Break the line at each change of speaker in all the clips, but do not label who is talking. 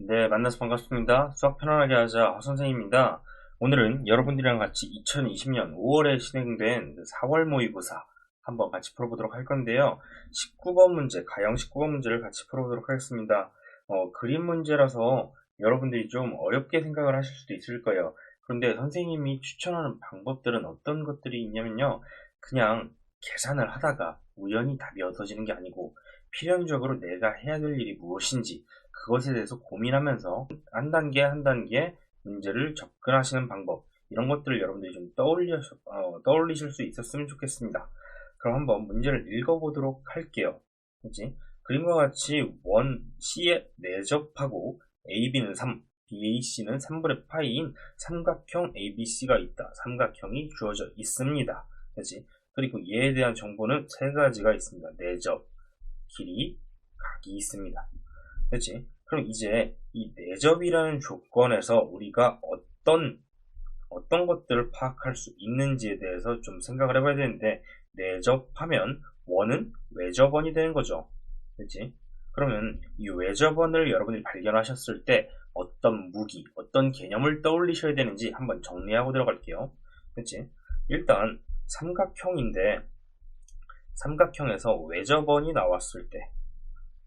네, 만나서 반갑습니다. 수학 편안하게 하자 선생님입니다. 오늘은 여러분들이랑 같이 2020년 5월에 진행된 4월 모의고사 한번 같이 풀어보도록 할 건데요. 19번 문제, 가형 19번 문제를 같이 풀어보도록 하겠습니다. 그림 문제라서 여러분들이 좀 어렵게 생각을 하실 수도 있을 거예요. 그런데 선생님이 추천하는 방법들은 어떤 것들이 있냐면요. 그냥 계산을 하다가 우연히 답이 얻어지는 게 아니고 필연적으로 내가 해야 될 일이 무엇인지 그것에 대해서 고민하면서 한 단계 한 단계 문제를 접근하시는 방법, 이런 것들을 여러분들이 좀 떠올리실 수 있었으면 좋겠습니다. 그럼 한번 문제를 읽어보도록 할게요. 그치? 그림과 같이 원 C에 내접하고 AB는 3, BAC는 3분의 파이인 삼각형 ABC가 있다. 삼각형이 주어져 있습니다. 그치? 그리고 얘에 대한 정보는 세 가지가 있습니다. 내접, 길이, 각이 있습니다. 그렇지? 그럼 이제 이 내접이라는 조건에서 우리가 어떤 것들을 파악할 수 있는지에 대해서 좀 생각을 해봐야 되는데, 내접하면 원은 외접원이 되는 거죠. 그렇지? 그러면 이 외접원을 여러분들이 발견하셨을 때 어떤 무기, 어떤 개념을 떠올리셔야 되는지 한번 정리하고 들어갈게요. 그렇지? 일단 삼각형인데, 삼각형에서 외접원이 나왔을 때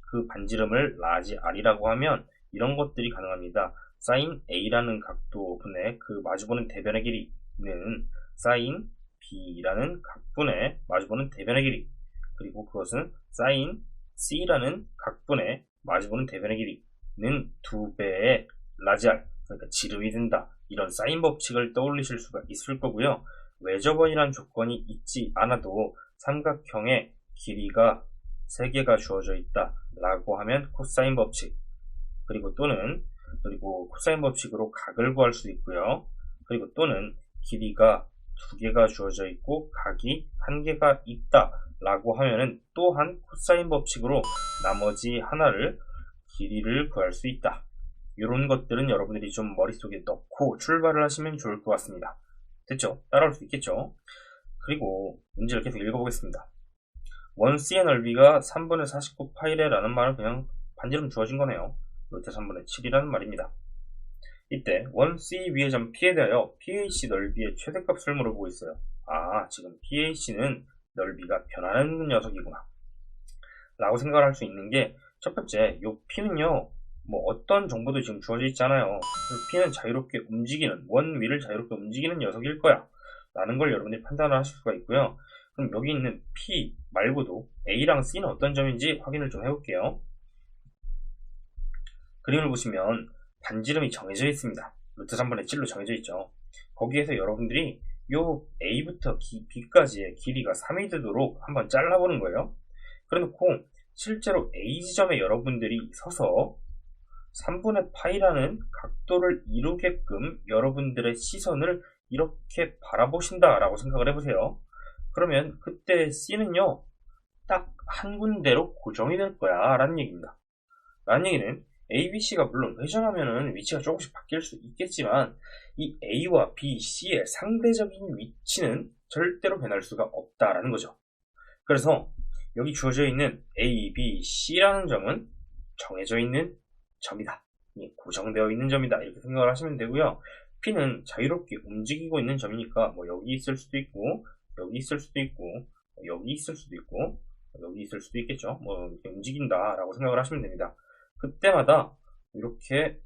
그 반지름을 라지 r이라고 하면 이런 것들이 가능합니다. sin a라는 각도 분의 그 마주보는 대변의 길이는 sin b라는 각분의 마주보는 대변의 길이, 그리고 그것은 sin c라는 각분의 마주보는 대변의 길이는 2배의 라지 r, 그러니까 지름이 된다. 이런 사인 법칙을 떠올리실 수가 있을 거고요. 외접원이라는 조건이 있지 않아도 삼각형의 길이가 3개가 주어져 있다 라고 하면 코사인 법칙, 그리고 코사인 법칙으로 각을 구할 수 있고요. 그리고 또는 길이가 2개가 주어져 있고 각이 1개가 있다 라고 하면은 또한 코사인 법칙으로 나머지 하나를 길이를 구할 수 있다. 이런 것들은 여러분들이 좀 머릿속에 넣고 출발을 하시면 좋을 것 같습니다. 됐죠? 따라올 수 있겠죠? 그리고 문제를 계속 읽어보겠습니다. 원 C의 넓이가 3분의 49파이래 라는 말은 그냥 반지름 주어진 거네요. 루트 3분의 7이라는 말입니다. 이때 원 C 위의 점 P에 대하여 PAC 넓이의 최대값을 물어보고 있어요. 지금 PAC는 넓이가 변하는 녀석이구나 라고 생각을 할 수 있는 게, 첫 번째, 요 P는요, 어떤 정보도 지금 주어져 있잖아요. P는 자유롭게 움직이는, 원 위를 자유롭게 움직이는 녀석일 거야 라는 걸 여러분들이 판단을 하실 수가 있고요. 그럼 여기 있는 P 말고도 A랑 C는 어떤 점인지 확인을 좀 해볼게요. 그림을 보시면 반지름이 정해져 있습니다. 루트 3분의 7로 정해져 있죠. 거기에서 여러분들이 요 A부터 B까지의 길이가 3이 되도록 한번 잘라보는 거예요. 그래놓고 실제로 A 지점에 여러분들이 서서 3분의 파이라는 각도를 이루게끔 여러분들의 시선을 이렇게 바라보신다 라고 생각을 해보세요. 그러면 그때 C는요, 딱 한 군데로 고정이 될 거야 라는 얘기입니다. 라는 얘기는 ABC가 물론 회전하면은 위치가 조금씩 바뀔 수 있겠지만 이 A와 B, C의 상대적인 위치는 절대로 변할 수가 없다라는 거죠. 그래서 여기 주어져 있는 A, B, C라는 점은 정해져 있는 점이다, 고정되어 있는 점이다, 이렇게 생각을 하시면 되고요. P는 자유롭게 움직이고 있는 점이니까 여기 있을 수도 있고, 여기 있을 수도 있고, 여기 있을 수도 있고, 여기 있을 수도 있겠죠. 이렇게 움직인다 라고 생각을 하시면 됩니다. 그때마다 이렇게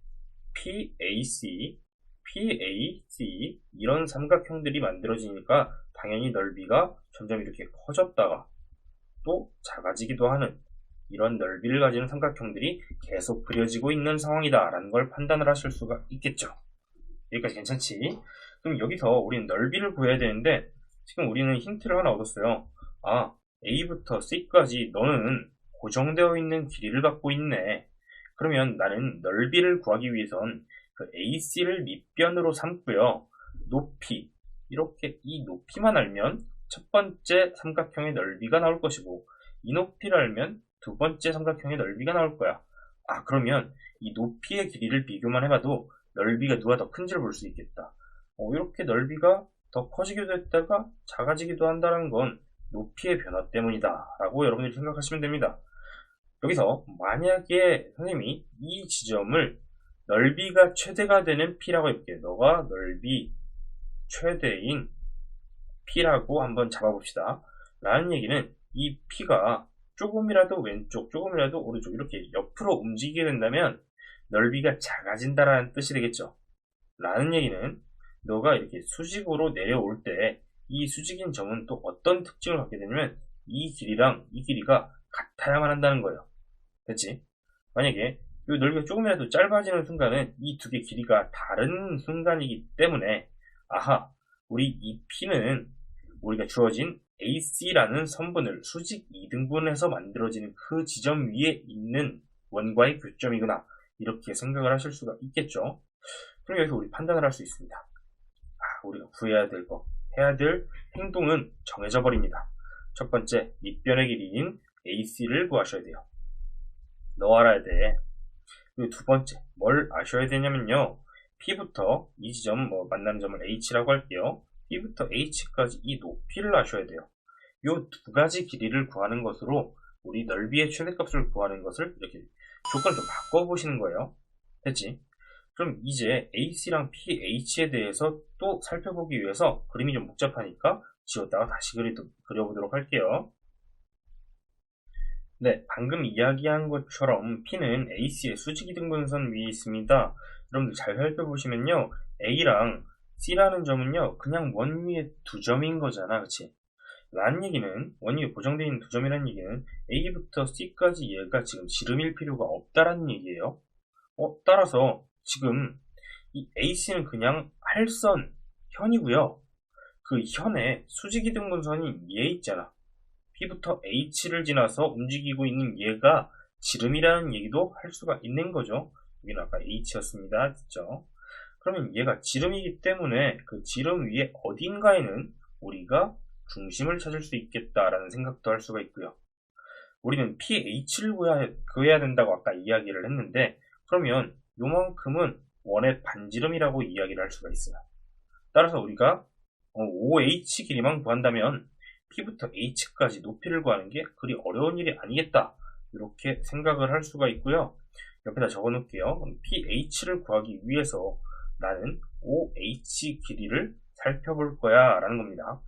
PAC, PAC 이런 삼각형들이 만들어지니까 당연히 넓이가 점점 이렇게 커졌다가 또 작아지기도 하는 이런 넓이를 가지는 삼각형들이 계속 그려지고 있는 상황이다 라는 걸 판단을 하실 수가 있겠죠. 여기까지 괜찮지? 그럼 여기서 우리는 넓이를 구해야 되는데, 지금 우리는 힌트를 하나 얻었어요. A부터 C까지 너는 고정되어 있는 길이를 갖고 있네. 그러면 나는 넓이를 구하기 위해선 그 AC를 밑변으로 삼고요. 높이, 이렇게 이 높이만 알면 첫 번째 삼각형의 넓이가 나올 것이고, 이 높이를 알면 두 번째 삼각형의 넓이가 나올 거야. 그러면 이 높이의 길이를 비교만 해봐도 넓이가 누가 더 큰지를 볼 수 있겠다. 이렇게 넓이가 더 커지기도 했다가 작아지기도 한다는 건 높이의 변화 때문이다 라고 여러분들이 생각하시면 됩니다. 여기서 만약에 선생님이 이 지점을 넓이가 최대가 되는 P라고 해볼게. 너가 넓이 최대인 P라고 한번 잡아봅시다. 라는 얘기는 이 P가 조금이라도 왼쪽, 조금이라도 오른쪽 이렇게 옆으로 움직이게 된다면 넓이가 작아진다라는 뜻이 되겠죠. 라는 얘기는 너가 이렇게 수직으로 내려올 때 이 수직인 점은 또 어떤 특징을 갖게 되냐면 이 길이랑 이 길이가 같아야만 한다는 거예요. 됐지? 만약에 이 넓이가 조금이라도 짧아지는 순간은 이 두 개 길이가 다른 순간이기 때문에 아하, 우리 이 P는 우리가 주어진 AC라는 선분을 수직 2등분해서 만들어지는 그 지점 위에 있는 원과의 교점이구나. 이렇게 생각을 하실 수가 있겠죠. 그럼 여기서 우리 판단을 할 수 있습니다. 우리가 구해야 될 거, 해야 될 행동은 정해져 버립니다. 첫 번째, 밑변의 길이인 AC를 구하셔야 돼요. 너 알아야 돼. 그리고 두 번째, 뭘 아셔야 되냐면요. P부터 이 지점, 만나는 점을 H라고 할게요. P부터 H까지 이 높이를 아셔야 돼요. 요 두 가지 길이를 구하는 것으로 우리 넓이의 최대값을 구하는 것을 이렇게 조건을 좀 바꿔보시는 거예요. 됐지? 그럼 이제 AC랑 PH에 대해서 또 살펴보기 위해서 그림이 좀 복잡하니까 지웠다가 다시 그려보도록 할게요. 네, 방금 이야기한 것처럼 P는 AC의 수직이등분선 위에 있습니다. 여러분들 잘 살펴보시면요. A랑 C라는 점은요. 그냥 원 위에 두 점인 거잖아. 그치? 라는 얘기는 원 위에 고정되어 있는 두 점이라는 얘기는 A부터 C까지 얘가 지금 지름일 필요가 없다라는 얘기예요. 따라서 지금 이 AC는 그냥 할선, 현이고요. 그 현에 수직이등분선이 얘 있잖아. P부터 H를 지나서 움직이고 있는 얘가 지름이라는 얘기도 할 수가 있는 거죠. 여기는 아까 H였습니다. 됐죠? 그러면 얘가 지름이기 때문에 그 지름 위에 어딘가에는 우리가 중심을 찾을 수 있겠다라는 생각도 할 수가 있고요. 우리는 PH를 구해야 된다고 아까 이야기를 했는데 그러면 요만큼은 원의 반지름이라고 이야기를 할 수가 있어요. 따라서 우리가 OH 길이만 구한다면 P부터 H까지 높이를 구하는 게 그리 어려운 일이 아니겠다. 이렇게 생각을 할 수가 있고요. 옆에다 적어 놓을게요. PH를 구하기 위해서 나는 OH 길이를 살펴볼 거야 라는 겁니다.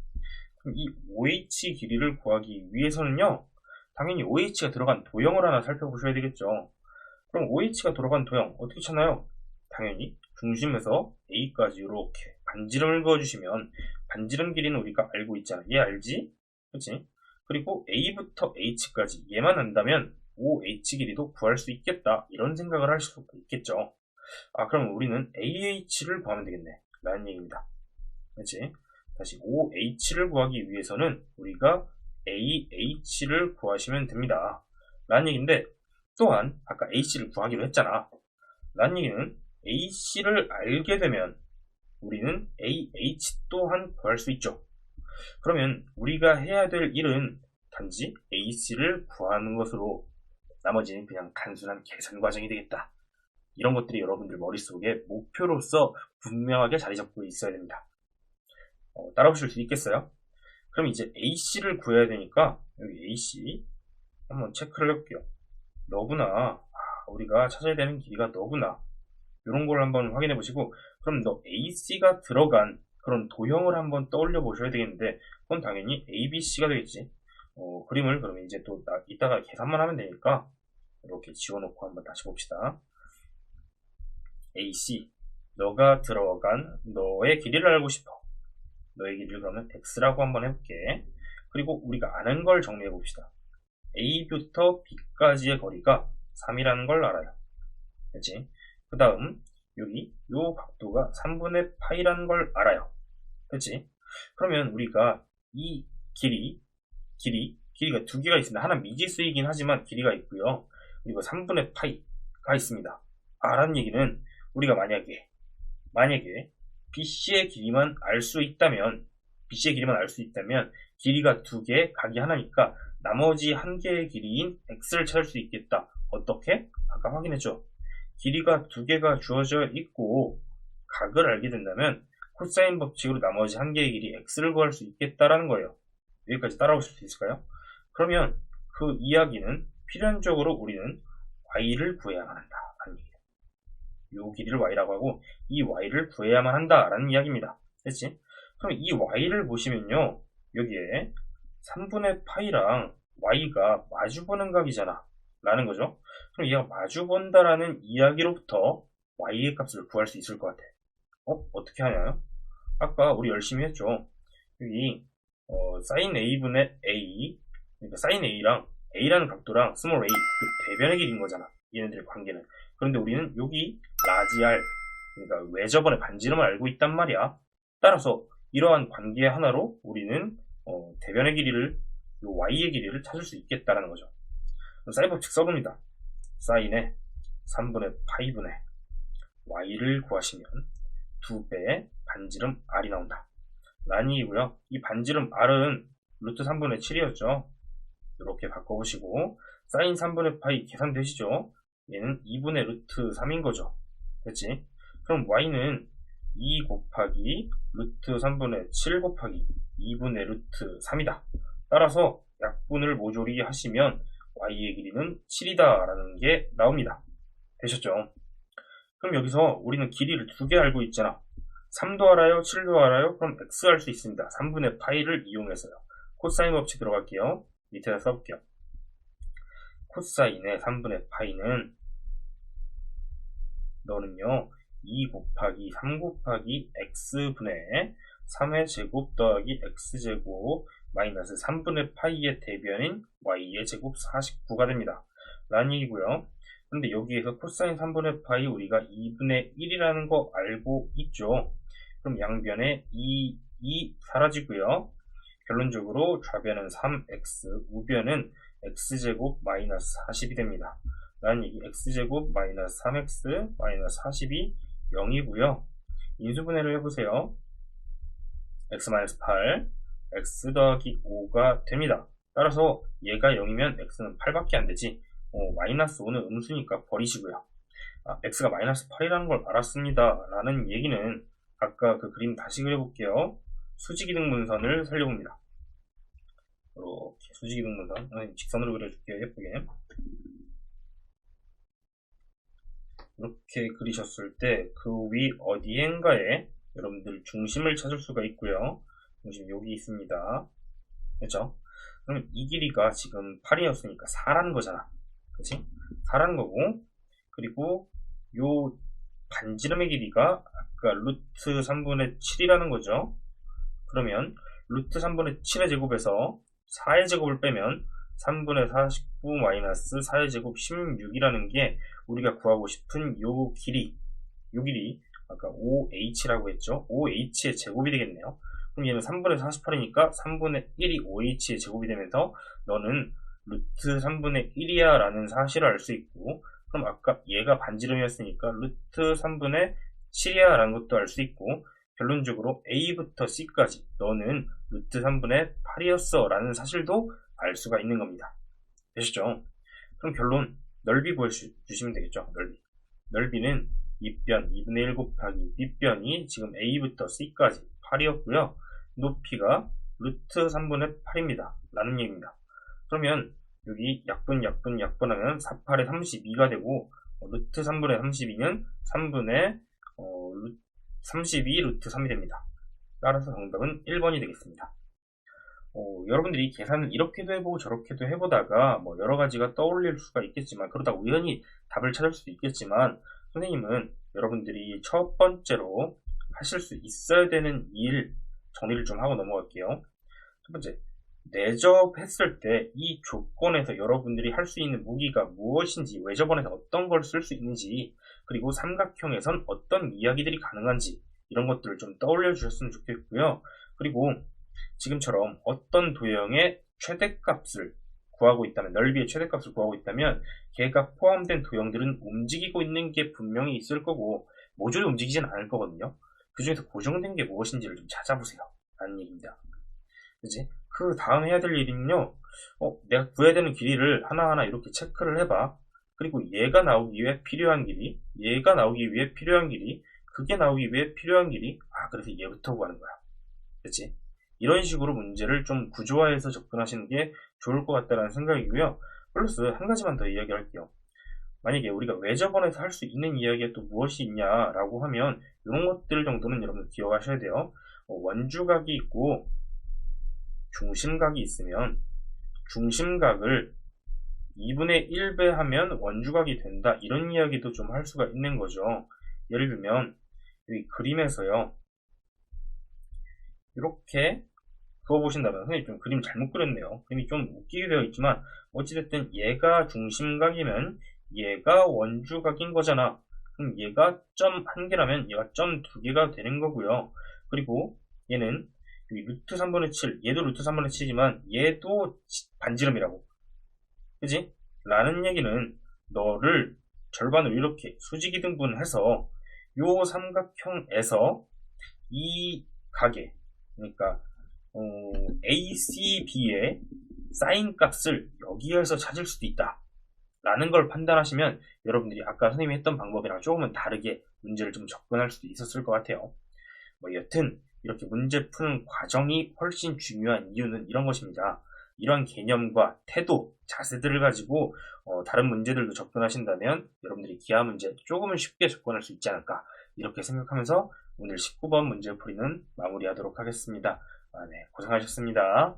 그럼 이 OH 길이를 구하기 위해서는요. 당연히 OH가 들어간 도형을 하나 살펴보셔야 되겠죠. 그럼 OH가 들어간 도형 어떻게 찾나요? 당연히 중심에서 A까지 이렇게 반지름을 그어주시면 반지름 길이는 우리가 알고 있잖아. 얘 알지? 그치? 그리고 A부터 H까지 얘만 안다면 OH 길이도 구할 수 있겠다. 이런 생각을 할 수가 있겠죠. 그럼 우리는 AH를 구하면 되겠네. 라는 얘기입니다. 그치? 다시 OH를 구하기 위해서는 우리가 AH를 구하시면 됩니다. 라는 얘기인데 또한 아까 AC를 구하기로 했잖아. 라는 얘기는 AC를 알게 되면 우리는 AH 또한 구할 수 있죠. 그러면 우리가 해야 될 일은 단지 AC를 구하는 것으로 나머지는 그냥 단순한 계산 과정이 되겠다. 이런 것들이 여러분들 머릿속에 목표로서 분명하게 자리 잡고 있어야 됩니다. 따라오실 수 있겠어요? 그럼 이제 AC를 구해야 되니까 여기 AC 한번 체크를 해볼게요. 너구나. 우리가 찾아야 되는 길이가 너구나. 이런 걸 한번 확인해 보시고 그럼 너 AC가 들어간 그런 도형을 한번 떠올려 보셔야 되겠는데 그건 당연히 ABC가 되겠지. 그림을 그러면 이제 또 이따가 계산만 하면 되니까 이렇게 지워놓고 한번 다시 봅시다. AC 너가 들어간 너의 길이를 알고 싶어. 너의 길이를 그러면 X라고 한번 해볼게. 그리고 우리가 아는 걸 정리해 봅시다. A부터 B까지의 거리가 3이라는 걸 알아요. 그치? 그 다음 여기 요 각도가 3분의 파이라는 걸 알아요. 그치? 그러면 우리가 이 길이가 두 개가 있습니다. 하나 미지수이긴 하지만 길이가 있고요. 그리고 3분의 파이가 있습니다. 라는 얘기는 우리가 만약에 BC의 길이만 알 수 있다면 길이가 두 개, 각이 하나니까 나머지 한 개의 길이인 X를 찾을 수 있겠다. 어떻게? 아까 확인했죠? 길이가 두 개가 주어져 있고 각을 알게 된다면 코사인 법칙으로 나머지 한 개의 길이 X를 구할 수 있겠다라는 거예요. 여기까지 따라오실 수 있을까요? 그러면 그 이야기는 필연적으로 우리는 Y를 구해야만 한다. 요 길이를 y라고 하고 이 y를 구해야만 한다라는 이야기입니다. 됐지? 그럼 이 y를 보시면요. 여기에 3분의 파이랑 y가 마주보는 각이잖아. 라는 거죠. 그럼 얘가 마주본다라는 이야기로부터 y의 값을 구할 수 있을 것 같아. 어떻게 하냐요? 아까 우리 열심히 했죠. 여기 sin a분의 a, 그러니까 sin a랑 a라는 각도랑 small a, 그 대변의 길이인 거잖아. 얘네들의 관계는. 그런데 우리는 여기 라지 r, 그러니까 외접원의 반지름을 알고 있단 말이야. 따라서 이러한 관계 하나로 우리는 대변의 길이를, 요 y의 길이를 찾을 수 있겠다라는 거죠. 사인 법칙 써봅니다. 사인의 3분의 파이분의 y를 구하시면 2배의 반지름 r이 나온다. 라는 얘기고요. 이 반지름 r은 루트 3분의 7이었죠. 이렇게 바꿔보시고 사인 3분의 파이 계산되시죠? 얘는 2분의 루트 3인 거죠. 됐지? 그럼 y는 2 곱하기 루트 3분의 7 곱하기 2분의 루트 3이다. 따라서 약분을 모조리 하시면 y의 길이는 7이다 라는 게 나옵니다. 되셨죠? 그럼 여기서 우리는 길이를 두 개 알고 있잖아. 3도 알아요? 7도 알아요? 그럼 x 알 수 있습니다. 3분의 파이를 이용해서요. 코사인 법칙 들어갈게요. 밑에다 써볼게요. 코사인의 3분의 파이는 너는요 2 곱하기 3 곱하기 x분의 3의 제곱 더하기 x제곱 마이너스 3분의 파이의 대변인 y의 제곱 49가 됩니다. 라는 얘기고요. 근데 여기에서 코사인 3분의 파이 우리가 2분의 1이라는 거 알고 있죠. 그럼 양변에 2 사라지고요. 결론적으로 좌변은 3x, 우변은 x제곱 마이너스 40이 됩니다. 라는 얘기, x제곱 마이너스 3x 마이너스 40이 0이고요. 인수분해를 해보세요. x 마이너스 8, x 더하기 5가 됩니다. 따라서 얘가 0이면 x는 8밖에 안 되지. 마이너스 5는 음수니까 버리시고요. x가 마이너스 8이라는 걸 알았습니다. 라는 얘기는 아까 그 그림 다시 그려볼게요. 수직이등분선을 살려봅니다. 이렇게 수직이등분선 직선으로 그려줄게요. 예쁘게. 이렇게 그리셨을 때 그 위 어디엔가에 여러분들 중심을 찾을 수가 있고요. 중심 여기 있습니다. 그렇죠? 그럼 이 길이가 지금 8이었으니까 4라는 거잖아. 그치? 4라는 거고, 그리고 요 반지름의 길이가 아까 루트 3분의 7이라는 거죠. 그러면 루트 3분의 7의 제곱에서 4의 제곱을 빼면 3분의 49 마이너스 4의 제곱 16이라는 게 우리가 구하고 싶은 요 길이 아까 5h라고 했죠. 5h의 제곱이 되겠네요. 그럼 얘는 3분의 48이니까 3분의 1이 5h의 제곱이 되면서 너는 루트 3분의 1이야 라는 사실을 알 수 있고, 그럼 아까 얘가 반지름이었으니까 루트 3분의 7이야 라는 것도 알 수 있고, 결론적으로 a부터 c까지 너는 루트 3분의 8이었어 라는 사실도 알 수가 있는 겁니다. 되셨죠? 그럼 결론 넓이 구해주시면 되겠죠. 넓이는 밑변 2분의 1 곱하기 윗변이 지금 a부터 c까지 8이었고요. 높이가 루트 3분의 8입니다. 라는 얘기입니다. 그러면 여기 약분하면 4, 8에 32가 되고 루트 3분의 32는 3분의 32 루트 3이 됩니다. 따라서 정답은 1번이 되겠습니다. 여러분들이 계산을 이렇게도 해보고 저렇게도 해보다가 뭐 여러 가지가 떠올릴 수가 있겠지만, 그러다 우연히 답을 찾을 수도 있겠지만, 선생님은 여러분들이 첫 번째로 하실 수 있어야 되는 일 정리를 좀 하고 넘어갈게요. 첫 번째, 내접했을 때 이 조건에서 여러분들이 할 수 있는 무기가 무엇인지, 외접원에서 어떤 걸 쓸 수 있는지, 그리고 삼각형에선 어떤 이야기들이 가능한지, 이런 것들을 좀 떠올려 주셨으면 좋겠고요. 그리고 지금처럼 어떤 도형의 최대값을 구하고 있다면, 넓이의 최대값을 구하고 있다면 걔가 포함된 도형들은 움직이고 있는 게 분명히 있을 거고 모조리 움직이진 않을 거거든요. 그 중에서 고정된 게 무엇인지를 좀 찾아보세요 라는 얘기입니다. 그치? 그 다음 해야 될 일은요, 내가 구해야 되는 길이를 하나하나 이렇게 체크를 해봐. 그리고 얘가 나오기 위해 필요한 길이, 얘가 나오기 위해 필요한 길이, 그게 나오기 위해 필요한 길이, 그래서 얘부터 구하는 거야. 그치? 이런 식으로 문제를 좀 구조화해서 접근하시는 게 좋을 것 같다는 생각이고요. 플러스 한 가지만 더 이야기할게요. 만약에 우리가 외접원에서 할 수 있는 이야기가 또 무엇이 있냐라고 하면 이런 것들 정도는 여러분들 기억하셔야 돼요. 원주각이 있고 중심각이 있으면 중심각을 2분의 1배하면 원주각이 된다. 이런 이야기도 좀 할 수가 있는 거죠. 예를 들면 여기 그림에서요. 이렇게 그어보신다면 선생님 좀 그림 잘못 그렸네요. 그림이 좀 웃기게 되어 있지만 어찌됐든 얘가 중심각이면 얘가 원주각인 거잖아. 그럼 얘가 점 1개라면 얘가 점 2개가 되는 거고요. 그리고 얘는 여기 루트 3분의 7, 얘도 루트 3분의 7이지만 얘도 반지름이라고. 그지? 라는 얘기는 너를 절반으로 이렇게 수직이 등분해서 요 삼각형에서 이 각의 그러니까 ACB의 사인 값을 여기에서 찾을 수도 있다 라는 걸 판단하시면 여러분들이 아까 선생님이 했던 방법이랑 조금은 다르게 문제를 좀 접근할 수도 있었을 것 같아요. 여튼 이렇게 문제 푸는 과정이 훨씬 중요한 이유는 이런 것입니다. 이런 개념과 태도, 자세들을 가지고 다른 문제들도 접근하신다면 여러분들이 기하 문제 조금은 쉽게 접근할 수 있지 않을까 이렇게 생각하면서 오늘 19번 문제풀이는 마무리하도록 하겠습니다. 네, 고생하셨습니다.